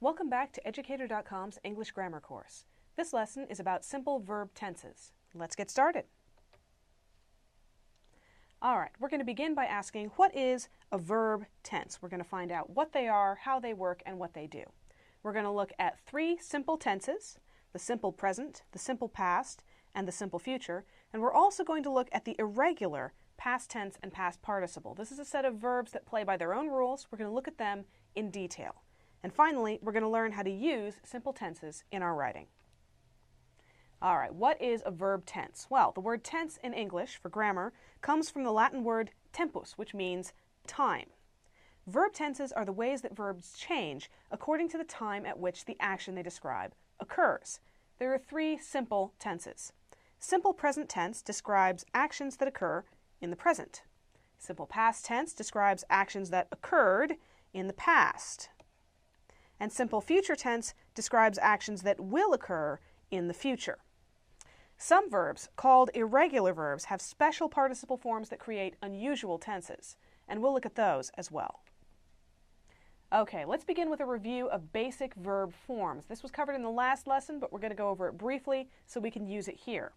Welcome back to Educator.com's English Grammar course. This lesson is about simple verb tenses. Let's get started. Alright, we're going to begin by asking, what is a verb tense? We're going to find out what they are, how they work, and what they do. We're going to look at three simple tenses: the simple present, the simple past, and the simple future. And we're also going to look at the irregular past tense and past participle. This is a set of verbs that play by their own rules. We're going to look at them in detail. And finally, we're going to learn how to use simple tenses in our writing. All right, what is a verb tense? Well, the word tense in English for grammar comes from the Latin word tempus, which means time. Verb tenses are the ways that verbs change according to the time at which the action they describe occurs. There are three simple tenses. Simple present tense describes actions that occur in the present. Simple past tense describes actions that occurred in the past. And simple future tense describes actions that will occur in the future. Some verbs, called irregular verbs, have special participle forms that create unusual tenses, and we'll look at those as well. Okay, let's begin with a review of basic verb forms. This was covered in the last lesson, but we're going to go over it briefly so we can use it here.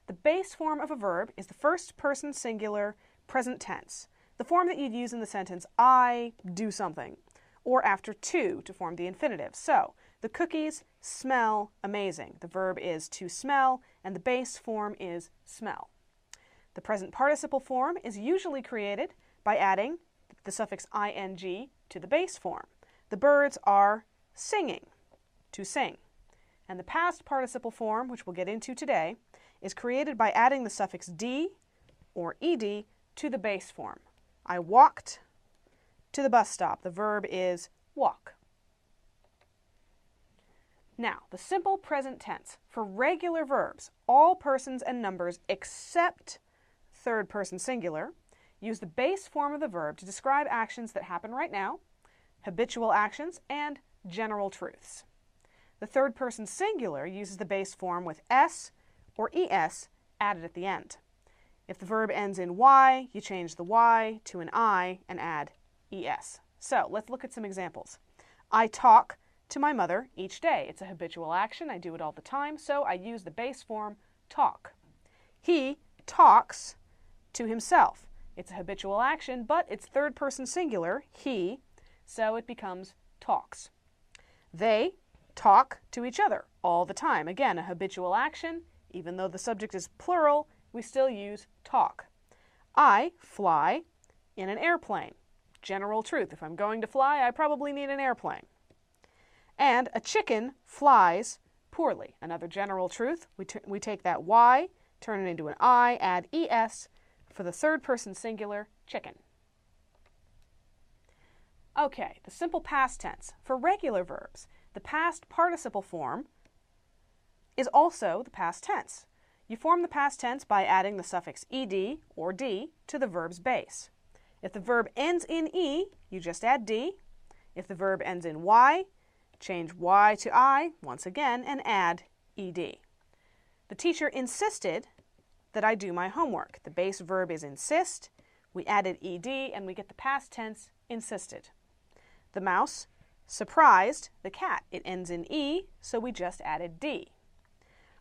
The base form of a verb is the first person singular present tense, the form that you'd use in the sentence, I do something, or after to form the infinitive. So, the cookies smell amazing. The verb is to smell, and the base form is smell. The present participle form is usually created by adding the suffix ing to the base form. The birds are singing, to sing. And the past participle form, which we'll get into today, is created by adding the suffix d or ed to the base form. I walked to the bus stop. The verb is walk. Now, the simple present tense. For regular verbs, all persons and numbers except third person singular use the base form of the verb to describe actions that happen right now, habitual actions, and general truths. The third person singular uses the base form with s or es added at the end. If the verb ends in y, you change the y to an I and add es. So, let's look at some examples. I talk to my mother each day. It's a habitual action. I do it all the time, so I use the base form talk. He talks to himself. It's a habitual action, but it's third person singular, he, so it becomes talks. They talk to each other all the time. Again, a habitual action. Even though the subject is plural, we still use talk. I fly in an airplane. General truth. If I'm going to fly, I probably need an airplane. And a chicken flies poorly. Another general truth. We take that y, turn it into an I, add es for the third person singular, chicken. Okay, the simple past tense. For regular verbs, the past participle form is also the past tense. You form the past tense by adding the suffix ed or d to the verb's base. If the verb ends in e, you just add d. If the verb ends in y, change y to I once again and add ed. The teacher insisted that I do my homework. The base verb is insist. We added ed and we get the past tense insisted. The mouse surprised the cat. It ends in e, so we just added d.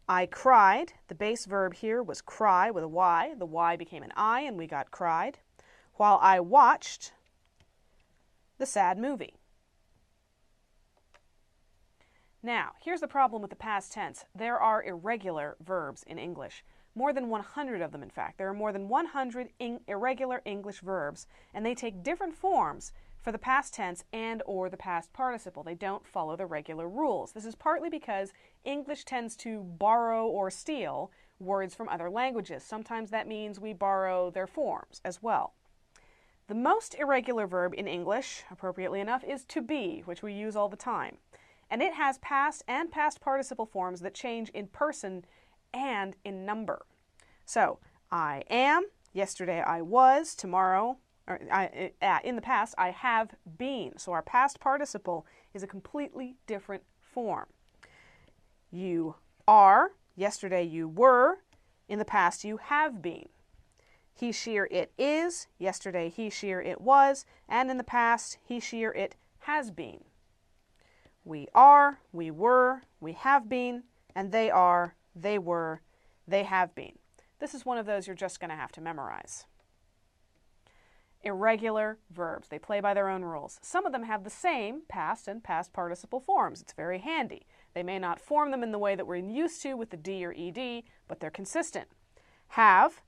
I cried. The base verb here was cry with a y. The y became an I and we got cried. While I watched the sad movie. Now, here's the problem with the past tense. There are irregular verbs in English. More than 100 of them, in fact. There are more than 100 irregular English verbs, and they take different forms for the past tense and or the past participle. They don't follow the regular rules. This is partly because English tends to borrow or steal words from other languages. Sometimes that means we borrow their forms as well. The most irregular verb in English, appropriately enough, is to be, which we use all the time. And it has past and past participle forms that change in person and in number. So, I am, yesterday I was, tomorrow, in the past I have been. So our past participle is a completely different form. You are, yesterday you were, in the past you have been. He, she, or it is, yesterday he, she, or it was, and in the past he, she, or it has been. we are, we were, we have been, and they are, they were, they have been. This is one of those you're just going to have to memorize. Irregular verbs. They play by their own rules. Some of them have the same past and past participle forms. It's very handy. They may not form them in the way that we're used to with the D or ED, but they're consistent. Have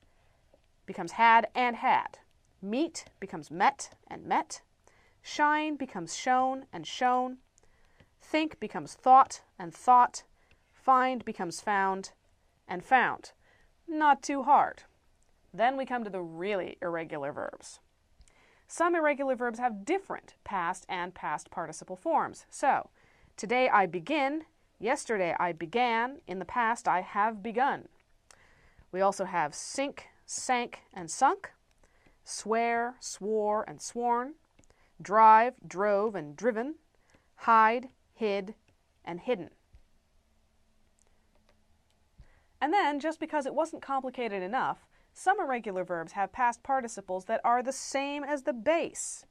becomes had and had. Meet becomes met and met. Shine becomes shown and shown. Think becomes thought and thought. Find becomes found and found. Not too hard. Then we come to the really irregular verbs. Some irregular verbs have different past and past participle forms. So, today I begin, yesterday I began, in the past I have begun. We also have sink, sank, and sunk, swear, swore, and sworn, drive, drove, and driven, hide, hid, and hidden. And then, just because it wasn't complicated enough, some irregular verbs have past participles that are the same as the base.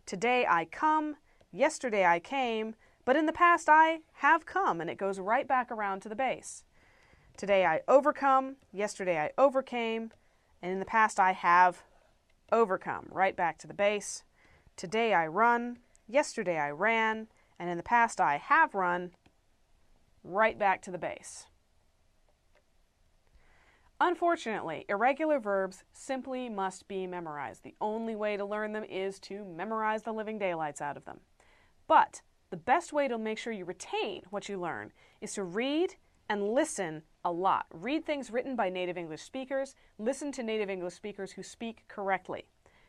Today I come, yesterday I came, but in the past I have come, and it goes right back around to the base. Today I overcome, yesterday I overcame, and in the past I have overcome, right back to the base. Today I run, yesterday I ran, and in the past I have run, right back to the base. Unfortunately, irregular verbs simply must be memorized. The only way to learn them is to memorize the living daylights out of them. But the best way to make sure you retain what you learn is to read and listen a lot. Read things written by native English speakers. Listen to native English speakers who speak correctly.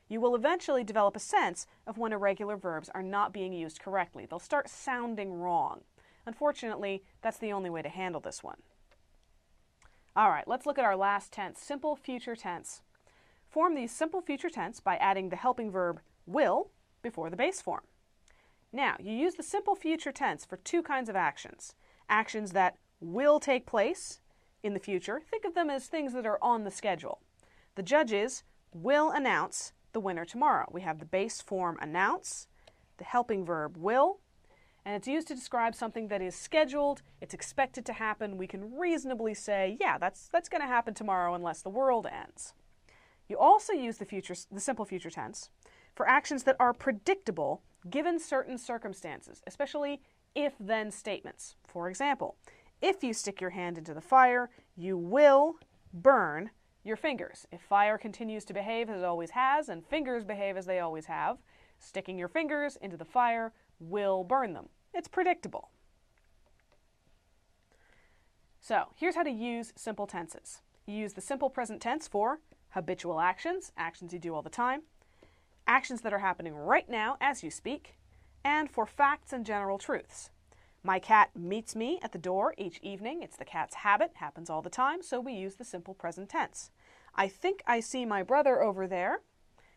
You will eventually develop a sense of when irregular verbs are not being used correctly. They'll start sounding wrong. Unfortunately, that's the only way to handle this one. All right, let's look at our last tense, simple future tense. Form the simple future tense by adding the helping verb will before the base form. Now, you use the simple future tense for two kinds of actions. Actions that will take place in the future. Think of them as things that are on the schedule. The judges will announce the winner tomorrow. We have the base form announce, the helping verb will, and it's used to describe something that is scheduled, it's expected to happen. We can reasonably say, yeah, that's going to happen tomorrow unless the world ends. You also use the simple future tense for actions that are predictable given certain circumstances, especially if-then statements. For example, if you stick your hand into the fire, you will burn your fingers. If fire continues to behave as it always has and fingers behave as they always have, sticking your fingers into the fire will burn them. It's predictable. So, here's how to use simple tenses. You use the simple present tense for habitual actions, actions you do all the time, actions that are happening right now as you speak, and for facts and general truths. My cat meets me at the door each evening. It's the cat's habit, happens all the time, so we use the simple present tense. I think I see my brother over there.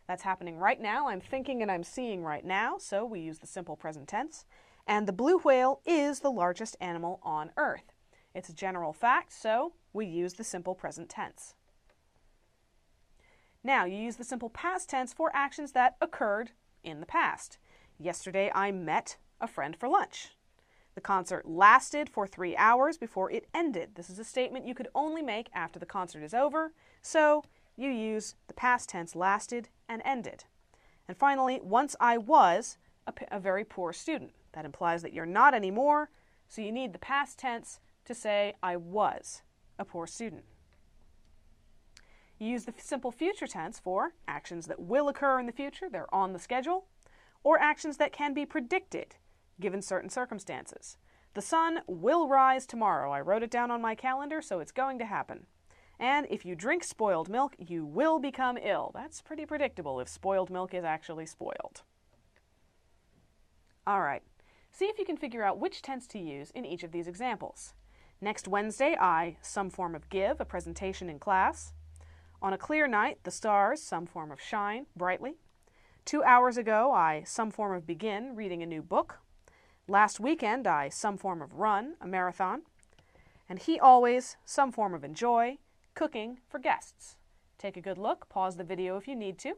That's happening right now. I'm thinking and I'm seeing right now, so we use the simple present tense. And the blue whale is the largest animal on Earth. It's a general fact, so we use the simple present tense. Now, you use the simple past tense for actions that occurred in the past. Yesterday, I met a friend for lunch. The concert lasted for 3 hours before it ended. This is a statement you could only make after the concert is over, so you use the past tense lasted and ended. And finally, once I was a very poor student. That implies that you're not anymore, so you need the past tense to say I was a poor student. You use the simple future tense for actions that will occur in the future, they're on the schedule, or actions that can be predicted given certain circumstances. The sun will rise tomorrow. I wrote it down on my calendar, so it's going to happen. And if you drink spoiled milk, you will become ill. That's pretty predictable if spoiled milk is actually spoiled. All right. See if you can figure out which tense to use in each of these examples. Next Wednesday, I, some form of give, a presentation in class. On a clear night, the stars, some form of shine, brightly. 2 hours ago, I, some form of begin, reading a new book. Last weekend, I, some form of run, a marathon. And he always, some form of enjoy, cooking for guests. Take a good look, pause the video if you need to.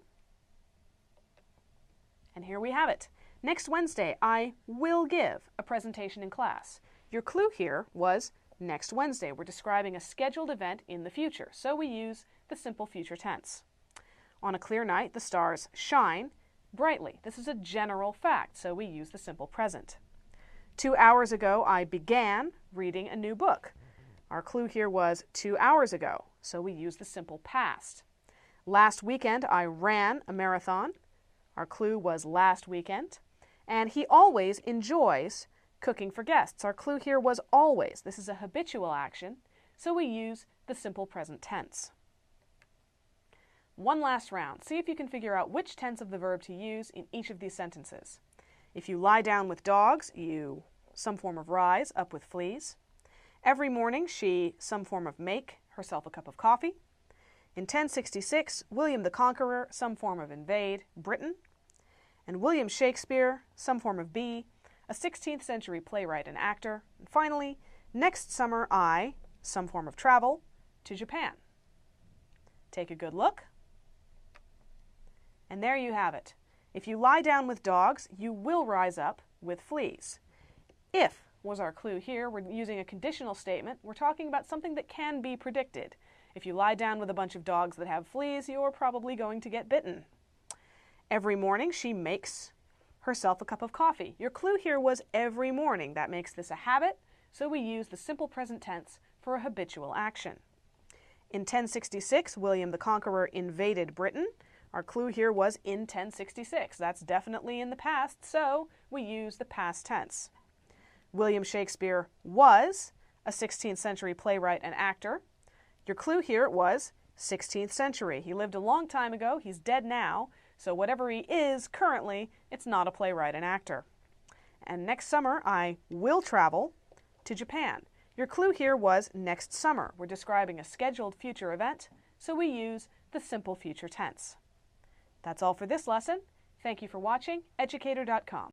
And here we have it. Next Wednesday, I will give a presentation in class. Your clue here was next Wednesday. We're describing a scheduled event in the future, so we use the simple future tense. On a clear night, the stars shine brightly. This is a general fact, so we use the simple present. 2 hours ago, I began reading a new book. Our clue here was 2 hours ago, so we use the simple past. Last weekend, I ran a marathon. Our clue was last weekend. And he always enjoys cooking for guests. Our clue here was always. This is a habitual action, so we use the simple present tense. One last round. See if you can figure out which tense of the verb to use in each of these sentences. If you lie down with dogs, you some form of rise, up with fleas. Every morning she some form of make herself a cup of coffee. In 1066, William the Conqueror, some form of invade Britain. And William Shakespeare, some form of be, a 16th century playwright and actor. And finally, next summer I, some form of travel, to Japan. Take a good look. And there you have it. If you lie down with dogs, you will rise up with fleas. If was our clue here. We're using a conditional statement. We're talking about something that can be predicted. If you lie down with a bunch of dogs that have fleas, you're probably going to get bitten. Every morning she makes herself a cup of coffee. Your clue here was every morning. That makes this a habit, so we use the simple present tense for a habitual action. In 1066, William the Conqueror invaded Britain. Our clue here was in 1066. That's definitely in the past, so we use the past tense. William Shakespeare was a 16th century playwright and actor. Your clue here was 16th century. He lived a long time ago. He's dead now. So whatever he is currently, it's not a playwright and actor. And next summer, I will travel to Japan. Your clue here was next summer. We're describing a scheduled future event, so we use the simple future tense. That's all for this lesson. Thank you for watching Educator.com.